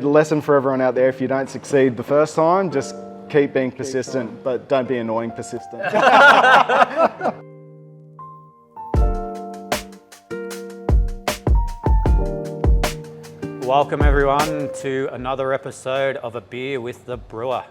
lesson for everyone out there: if you don't succeed the first time, just keep being persistent, but don't be annoying persistent. Welcome everyone to another episode of A Beer with the Brewer.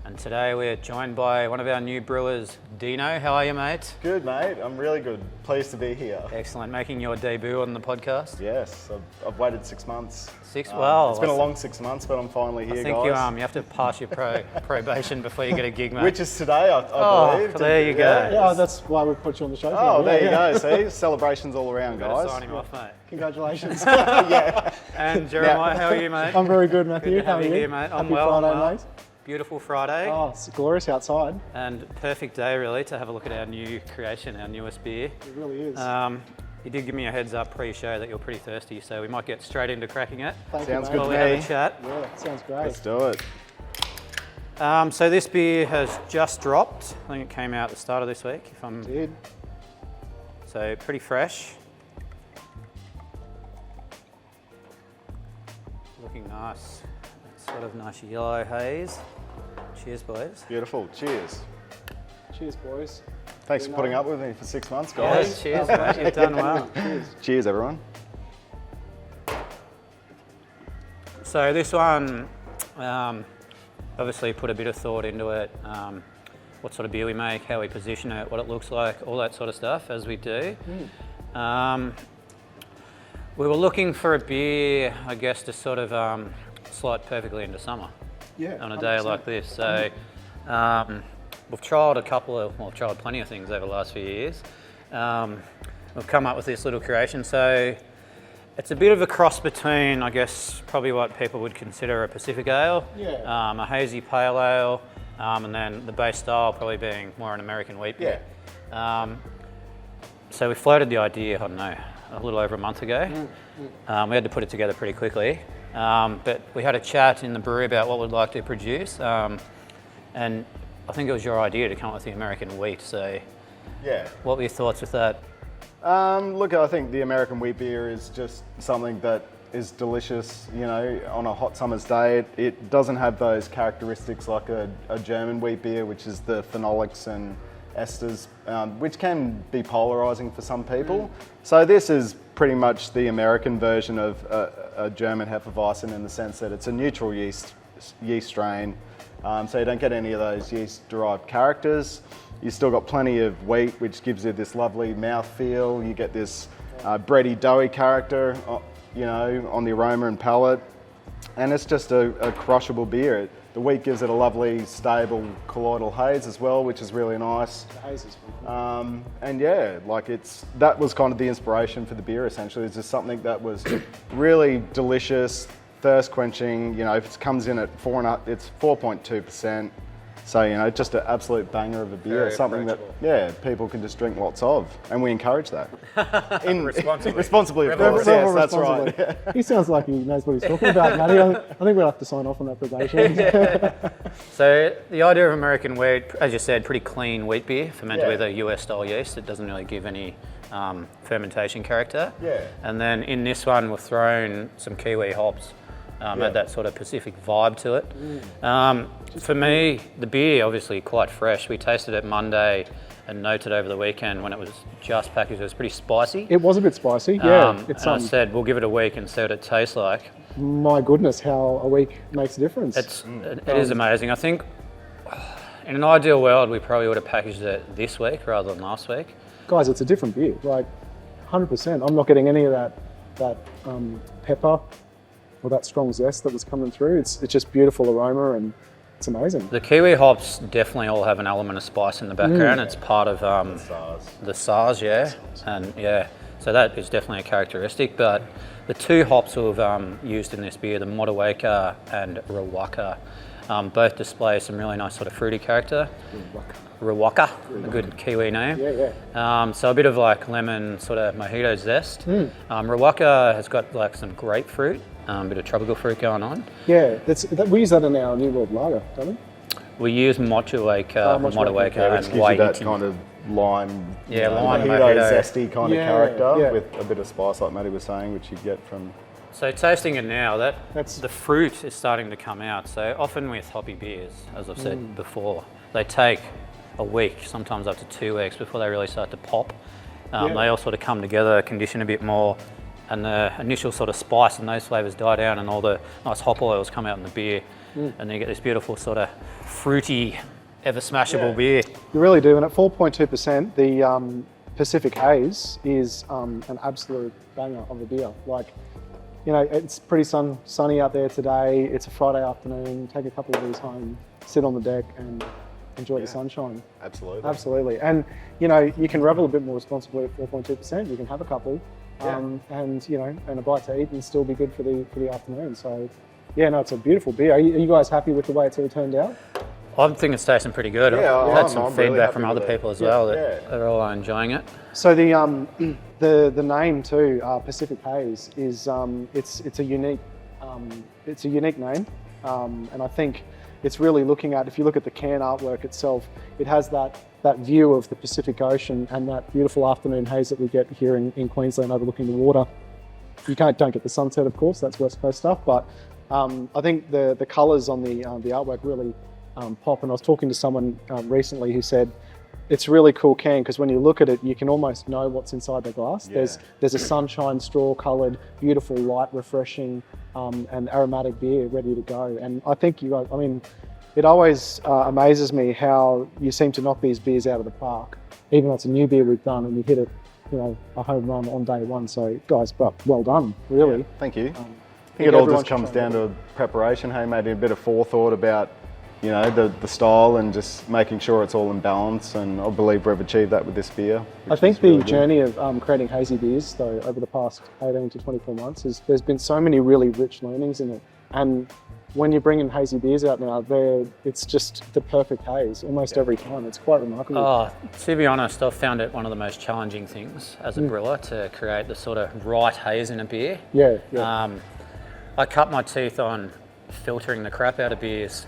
And today we're joined by one of our new brewers, Dino. How are you, mate? Good, mate. I'm really good. Pleased to be here. Excellent. Making your debut on the podcast. Yes, I've waited 6 months. Well, it's been a long 6 months, but I'm finally here, I think guys. you have to pass your probation before you get a gig, mate. Which is today, I believe. There you go. Yeah, that's why we put you on the show. Oh, there you go. See, celebrations all around, guys. Sign him off, mate. Congratulations. Yeah. And Jeremiah, how are you, mate? I'm very good, Matthew. Good to have How are you you? here, mate. I'm Happy well. Friday, mate. Beautiful Friday. Oh, it's glorious outside. And perfect day, really, to have a look at our new creation, our newest beer. It really is. You did give me a heads up pre-show that you're pretty thirsty, so we might get straight into cracking it. Thank Sounds you, good mate. to me. Have a chat. Yeah, sounds great. Let's do it. So this beer has just dropped. I think it came out at the start of this week. So pretty fresh. Looking nice. Sort of nice yellow haze. Cheers, boys. Beautiful. Cheers. Cheers, boys. Thanks for putting up with me for 6 months, Yeah, guys. cheers, mate. You've done well. Cheers, everyone. So this one, obviously put a bit of thought into it. What sort of beer we make, how we position it, what it looks like, all that sort of stuff, as we do. We were looking for a beer, I guess, to sort of slide perfectly into summer. Yeah. On a day 100%. like this. So we've tried plenty of things over the last few years. We've come up with this little creation. So it's a bit of a cross between, I guess, probably what people would consider a Pacific Ale, a hazy pale ale, and then the base style probably being more an American wheat beer. So we floated the idea, I don't know, a little over a month ago. We had to put it together pretty quickly. But we had a chat in the brewery about what we'd like to produce, and I think it was your idea to come up with the American wheat. So, what were your thoughts with that? Look, I think the American wheat beer is just something that is delicious, you know, on a hot summer's day. It doesn't have those characteristics like a German wheat beer, which is the phenolics and esters, which can be polarizing for some people. So this is pretty much the American version of a German Hefeweizen in the sense that it's a neutral yeast strain, so you don't get any of those yeast-derived characters. You've still got plenty of wheat, which gives you this lovely mouthfeel. You get this bready, doughy character, you know, on the aroma and palate, and it's just a crushable beer. The wheat gives it a lovely, stable, colloidal haze as well, which is really nice. The haze is cool. And yeah, like that was kind of the inspiration for the beer. Essentially, it's just something that was really delicious, thirst quenching. You know, if it comes in at it's 4.2%. So, you know, just an absolute banger of a beer, Very something that, people can just drink lots of, and we encourage that. Responsibly, of course. Yes, that's right. Yeah. He sounds like he knows what he's talking about, Matty. I think we'll have to sign off on that probation. So the idea of American wheat, as you said, pretty clean wheat beer fermented with a US style yeast. It doesn't really give any fermentation character. And then in this one, we've thrown some Kiwi hops. Had that sort of Pacific vibe to it. For me, the beer obviously quite fresh. We tasted it Monday and noted over the weekend when it was just packaged. It was pretty spicy. It was a bit spicy, yeah. I said we'll give it a week and see what it tastes like. My goodness, how a week makes a difference. It is amazing. I think in an ideal world, we probably would have packaged it this week rather than last week. Guys, it's a different beer, like 100%. I'm not getting any of that pepper or that strong zest that was coming through. It's just beautiful aroma and it's amazing. The Kiwi hops definitely all have an element of spice in the background. It's part of the SARS, and so that is definitely a characteristic. But the two hops we've used in this beer, the Motueka and Rawaka, both display some really nice sort of fruity character. Rawaka, a good Kiwi name. So a bit of like lemon sort of mojito zest. Rawaka has got like some grapefruit, a bit of tropical fruit going on. Yeah, we use that in our New World Lager, don't we? We use Motueka and white. That kind of lime, lime mojito zesty kind of character yeah. with a bit of spice, like Matty was saying, which you get from So tasting it now, That's- the fruit is starting to come out. So often with hoppy beers, as I've said before, they take a week, sometimes up to 2 weeks before they really start to pop. They all sort of come together, condition a bit more, and the initial sort of spice and those flavours die down, and all the nice hop oils come out in the beer, and then you get this beautiful sort of fruity, ever smashable beer. You really do, and at 4.2%, the Pacific Haze is an absolute banger of a beer. Like, you know, it's pretty sunny out there today. It's a Friday afternoon. Take a couple of these home, sit on the deck, and enjoy the sunshine. Absolutely. Absolutely. And, you know, you can revel a bit more responsibly at 4.2%. You can have a couple, and, you know, and a bite to eat and still be good for the afternoon. So, yeah, no, it's a beautiful beer. Are you guys happy with the way it's all turned out? I think it's tasting pretty good. Yeah, I've had I'm some really feedback happy from other with it. people as well that they're all enjoying it. So the name too, Pacific Haze, is it's a unique name, and I think it's really looking at, if you look at the can artwork itself, it has that view of the Pacific Ocean and that beautiful afternoon haze that we get here in Queensland overlooking the water. You don't get the sunset, of course, that's West Coast stuff, but I think the colours on the artwork really pop. And I was talking to someone recently who said it's a really cool can because when you look at it, you can almost know what's inside the glass. Yeah. There's a sunshine straw coloured, beautiful, light, refreshing, and aromatic beer ready to go. And I think you guys, I mean, it always amazes me how you seem to knock these beers out of the park, even though it's a new beer we've done and you hit it, you know, a home run on day one. So guys, well done, really. Yeah, thank you. I think it all everyone just should comes try down to preparation, hey, maybe a bit of forethought about, you know, the style and just making sure it's all in balance, and I believe we've achieved that with this beer. I think the journey of creating hazy beers, though, over the past 18 to 24 months, there's been so many really rich learnings in it. And when you bring in hazy beers out now, it's just the perfect haze almost every time. It's quite remarkable. Oh, to be honest, I've found it one of the most challenging things as a brewer to create the sort of right haze in a beer. Yeah. I cut my teeth on filtering the crap out of beers.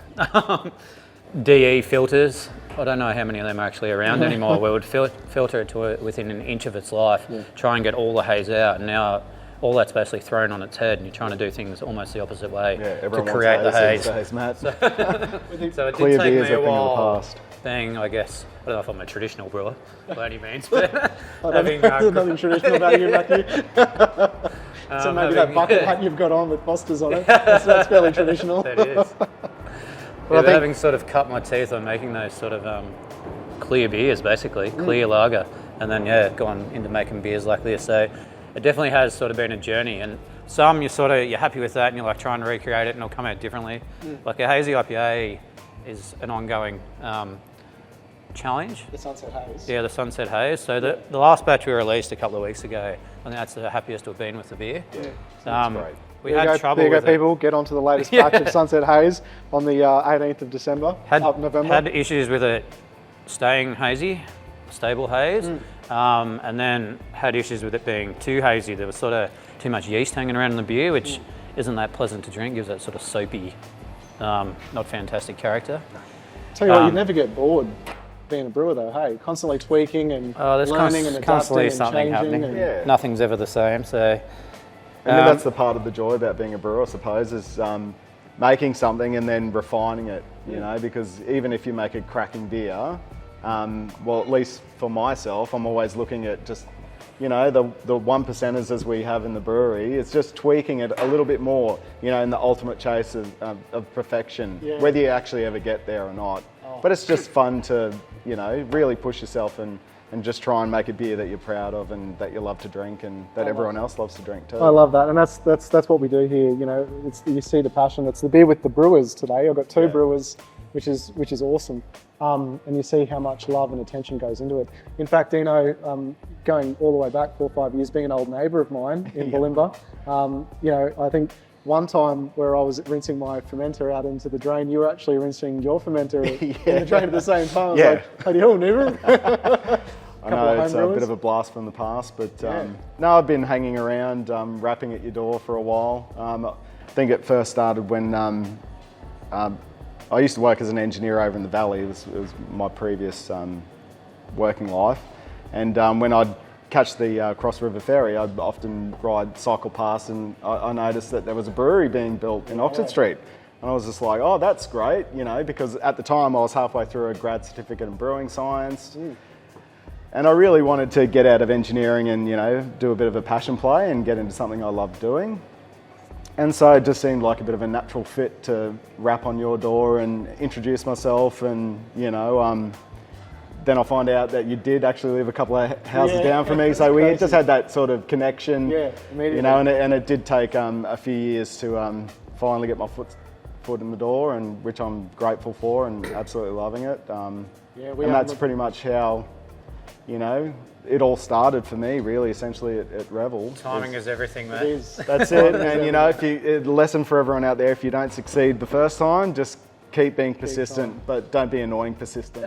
DE filters, I don't know how many of them are actually around anymore. We would filter it to within an inch of its life, try and get all the haze out, and now all that's basically thrown on its head and you're trying to do things almost the opposite way to create the haze. So it Clear did take beers me a are a thing of the while past. being, I guess, I don't know if I'm a traditional brewer by any means, but There's nothing traditional about you, Matthew. So maybe that bucket hat you've got on with Foster's on it, that's fairly traditional. That is. But having sort of cut my teeth on making those sort of clear beers, basically, clear lager, and then, gone into making beers like this. So it definitely has sort of been a journey, and some you're happy with that and you're like trying to recreate it and it'll come out differently. Like a hazy IPA is an ongoing challenge. The Sunset Haze. Yeah, the Sunset Haze. So the last batch we released a couple of weeks ago, I think that's the happiest we've been with the beer. Yeah, that's great. We had trouble there you with go, people. Get onto the latest batch of Sunset Haze on the 18th of December, November. Had issues with it staying hazy, stable haze, and then had issues with it being too hazy. There was sort of too much yeast hanging around in the beer, which isn't that pleasant to drink. Gives that sort of soapy, not fantastic character. Tell you what, you never get bored being a brewer though, hey? Constantly tweaking and learning and adapting constantly and something changing. happening. Nothing's ever the same, so... And that's the part of the joy about being a brewer, I suppose, is making something and then refining it, you know, because even if you make a cracking beer, well, at least for myself, I'm always looking at just, you know, the 1%ers as we have in the brewery. It's just tweaking it a little bit more, you know, in the ultimate chase of perfection, whether you actually ever get there or not. But it's just fun to, you know, really push yourself and just try and make a beer that you're proud of and that you love to drink and that everyone else loves to drink too. I love that, and that's what we do here. You know, you see the passion. It's the beer with the brewers today. I've got two brewers, which is awesome, and you see how much love and attention goes into it. In fact, Dino, going all the way back 4 or 5 years, being an old neighbour of mine in Bulimba, you know, I think one time where I was rinsing my fermenter out into the drain, you were actually rinsing your fermenter in the drain at the same time. I was like, hey, hell, neighbour. I know it's a bit of a blast from the past, but no, I've been hanging around, rapping at your door for a while. I think it first started when I used to work as an engineer over in the valley. It was my previous working life, and when I'd catch the Cross River Ferry, I'd often cycle past, and I noticed that there was a brewery being built in Oxford Street. And I was just like, oh, that's great, you know, because at the time I was halfway through a grad certificate in brewing science. And I really wanted to get out of engineering and, you know, do a bit of a passion play and get into something I loved doing. And so it just seemed like a bit of a natural fit to rap on your door and introduce myself. And, you know, then I find out that you did actually live a couple of houses down from me. So we just had that sort of connection, immediately. You know, and it did take a few years to finally get my foot in the door, and which I'm grateful for and absolutely loving it. And that's pretty much how, you know, it all started for me, really, essentially at Revel. Timing is everything, mate. It is. That's it. And, you know, the lesson for everyone out there, if you don't succeed the first time, just keep being persistent, but don't be annoying persistent.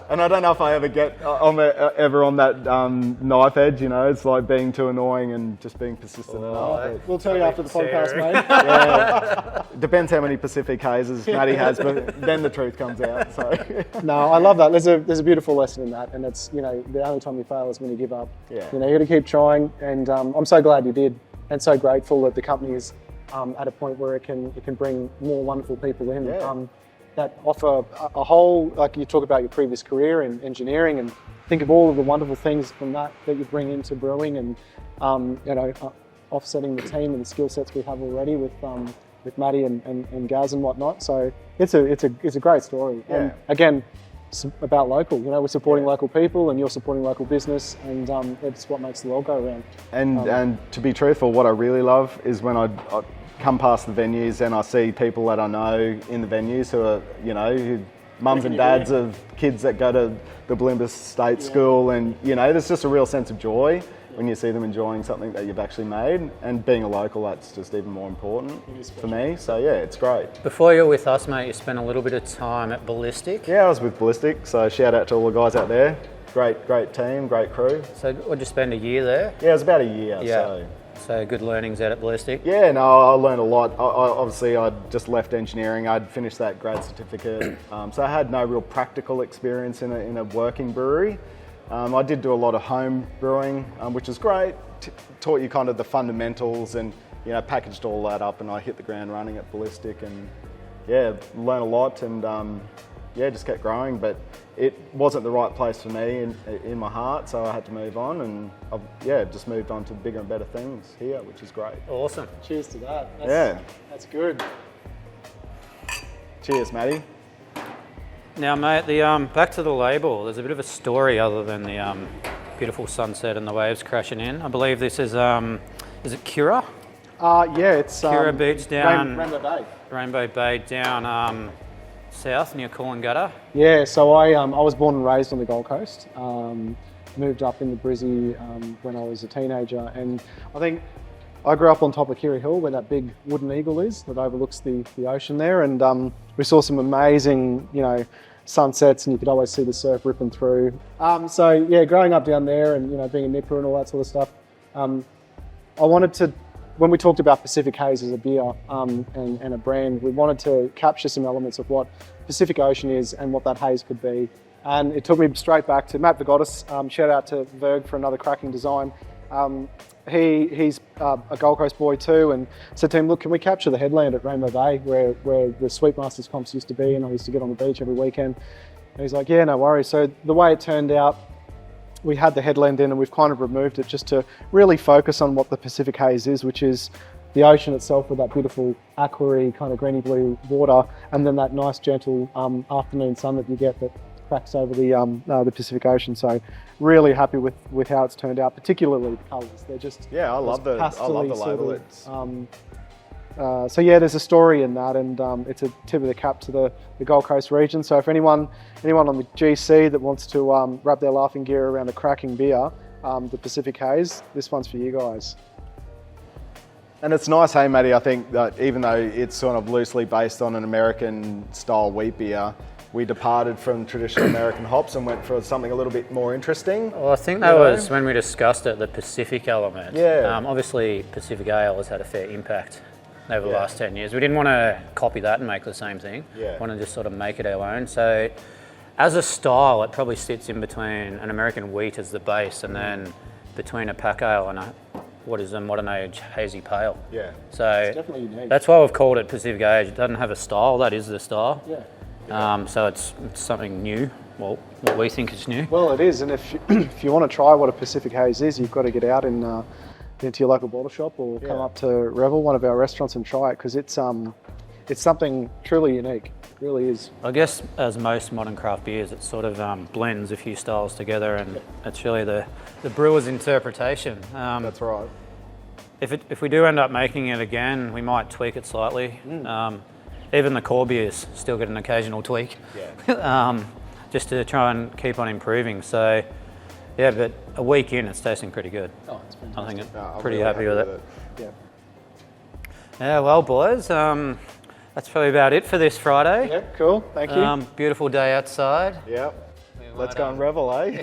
And I don't know if I ever get ever on that knife edge, you know, it's like being too annoying and just being persistent enough. We'll tell you after the podcast, mate. Yeah. Depends how many Pacific Hazes Matty has, but then the truth comes out. So. No, I love that. There's a beautiful lesson in that, and it's, you know, the only time you fail is when you give up. Yeah. You know, you got to keep trying, and I'm so glad you did, and so grateful that the company is at a point where it can bring more wonderful people in that offer a whole, like you talk about your previous career in engineering, and think of all of the wonderful things from that you bring into brewing, and you know, offsetting the team and the skill sets we have already with Matty and Gaz and whatnot. So it's a great story. Yeah. And again, it's about local. You know, we're supporting local people, and you're supporting local business, and it's what makes the world go around. And to be truthful, what I really love is when I come past the venues and I see people that I know in the venues who are, you know, mums and dads of kids that go to the Blimbus State School, and, you know, there's just a real sense of joy when you see them enjoying something that you've actually made, and being a local, that's just even more important for me. So yeah, it's great. Before you were with us, mate, you spent a little bit of time at Ballistic. Yeah, I was with Ballistic, so shout out to all the guys out there. Great team, great crew. So would you spend a year there? Yeah, it was about a year. Yeah. So good learnings out at Ballistic? Yeah, no, I learned a lot. Obviously, I'd just left engineering. I'd finished that grad certificate. So I had no real practical experience in a working brewery. I did do a lot of home brewing, which is great. Taught you kind of the fundamentals, and, you know, packaged all that up, and I hit the ground running at Ballistic, and yeah, learned a lot, and yeah, just kept growing. But it wasn't the right place for me in my heart, so I had to move on, and I've just moved on to bigger and better things here, which is great. Awesome. Cheers to that. That's good. Cheers, Matty. Now, mate, the back to the label. There's a bit of a story other than the beautiful sunset and the waves crashing in. I believe this is it Cura? Yeah, it's Cura Beach down Rainbow Bay. Rainbow Bay down south near Coolangatta. Yeah, so I was born and raised on the Gold Coast. Moved up in the Brizzy when I was a teenager, and I think I grew up on top of Kiri Hill, where that big wooden eagle is that overlooks the ocean there, and we saw some amazing, you know, sunsets, and you could always see the surf ripping through. So yeah, growing up down there, and, you know, being a nipper and all that sort of stuff, I wanted to, when we talked about Pacific Haze as a beer and a brand, we wanted to capture some elements of what Pacific Ocean is and what that haze could be. And it took me straight back to Matt Vigotis. Shout out to Verg for another cracking design. He's a Gold Coast boy too, and said to him, look, can we capture the headland at Rainbow Bay where the Sweet Masters comps used to be, and I used to get on the beach every weekend. And he's like, yeah, no worries. So the way it turned out, we had the headland in, and we've kind of removed it just to really focus on what the Pacific Haze is, which is the ocean itself with that beautiful aquary kind of greeny blue water, and then that nice gentle afternoon sun that you get that cracks over the Pacific Ocean. So really happy with how it's turned out, particularly the colours. They're just I love the label. It's so yeah, there's a story in that, and it's a tip of the cap to the Gold Coast region. So if anyone on the GC that wants to wrap their laughing gear around a cracking beer, the Pacific Haze, this one's for you guys. And it's nice, hey Matty, I think that even though it's sort of loosely based on an American style wheat beer, we departed from traditional American hops and went for something a little bit more interesting. Well, I think that was when we discussed it, the Pacific element. Yeah. Obviously, Pacific Ale has had a fair impact over the last 10 years. We didn't want to copy that and make the same thing. Yeah. We want to just sort of make it our own. So As a style, it probably sits in between an American wheat as the base, and then between a pack ale and what is a modern age hazy pale. Yeah. So It's definitely unique. that's why we've called it Pacific Haze. It doesn't have a style. That is the style. Yeah. So it's something new. Well, what we think is new. Well, it is, and if you want to try what a Pacific Haze is, you've got to get out into your local bottle shop or come up to Revel, one of our restaurants, and try it because it's something truly unique. It really is. I guess as most modern craft beers, it sort of blends a few styles together, and it's really the brewer's interpretation. That's right. If we do end up making it again, we might tweak it slightly. Even the core beers still get an occasional tweak, just to try and keep on improving. So, yeah, but a week in, it's tasting pretty good. Oh, it's fantastic. I think I'm pretty really happy with it. Yeah. Yeah, well, boys, that's probably about it for this Friday. Yeah, cool. Thank you. Beautiful day outside. Yep. Let's go and revel, eh?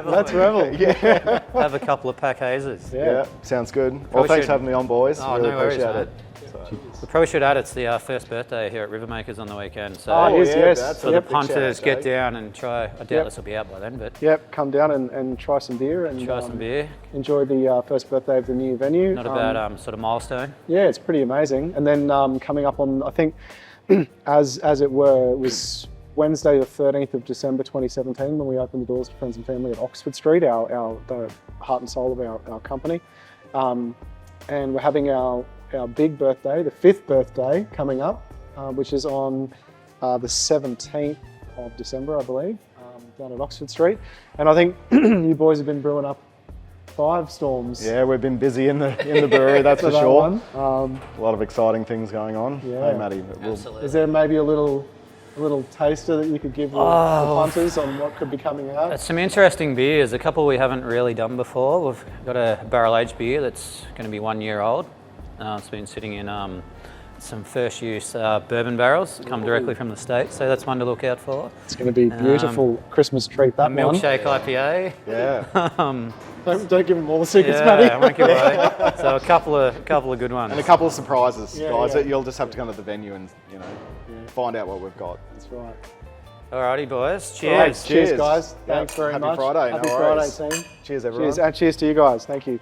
Let's revel. Yeah. Have a couple of pack hazes. Yeah. Sounds good. Well, Probably thanks should- for having me on, boys. Oh, really no worries, appreciate mate. it. So. We probably should add it's the first birthday here at Rivermakers on the weekend. So, Oh, yes, yeah, yes. that's so a the big punters shout, get eh? down and try. I doubt Yep. this will be out by then, but Yep, come down and try some beer and try some beer. enjoy the first birthday of the new venue. Not a bad sort of milestone. Yeah, it's pretty amazing. And then coming up on, I think, as it were, it was Wednesday the 13th of December 2017 when we opened the doors to friends and family at Oxford Street, the heart and soul of our company. And we're having our big birthday, the 5th birthday coming up, which is on the 17th of December, I believe, down at Oxford Street. And I think you boys have been brewing up 5 storms. Yeah, we've been busy in the brewery, that's for that sure. one. A lot of exciting things going on. Yeah. Hey, Matty. Absolutely. Is there maybe a little taster that you could give the punters on what could be coming out? It's some interesting beers. A couple we haven't really done before. We've got a barrel-aged beer that's going to be 1 year old. It's been sitting in some first-use bourbon barrels, come directly from the States, so that's one to look out for. It's going to be a beautiful Christmas treat, that A milkshake IPA. Yeah. Don't give them all the secrets, Yeah, Matty. I won't give away. So a couple of good ones. And a couple of surprises, Yeah, guys. yeah. You'll just have to come to the venue and, find out what we've got. That's right. Alrighty, boys. All right, Cheers. cheers, guys. Yeah. Thanks very Happy much. Friday. Happy No Friday, worries. team. Cheers, everyone. Cheers, and cheers to you guys. Thank you.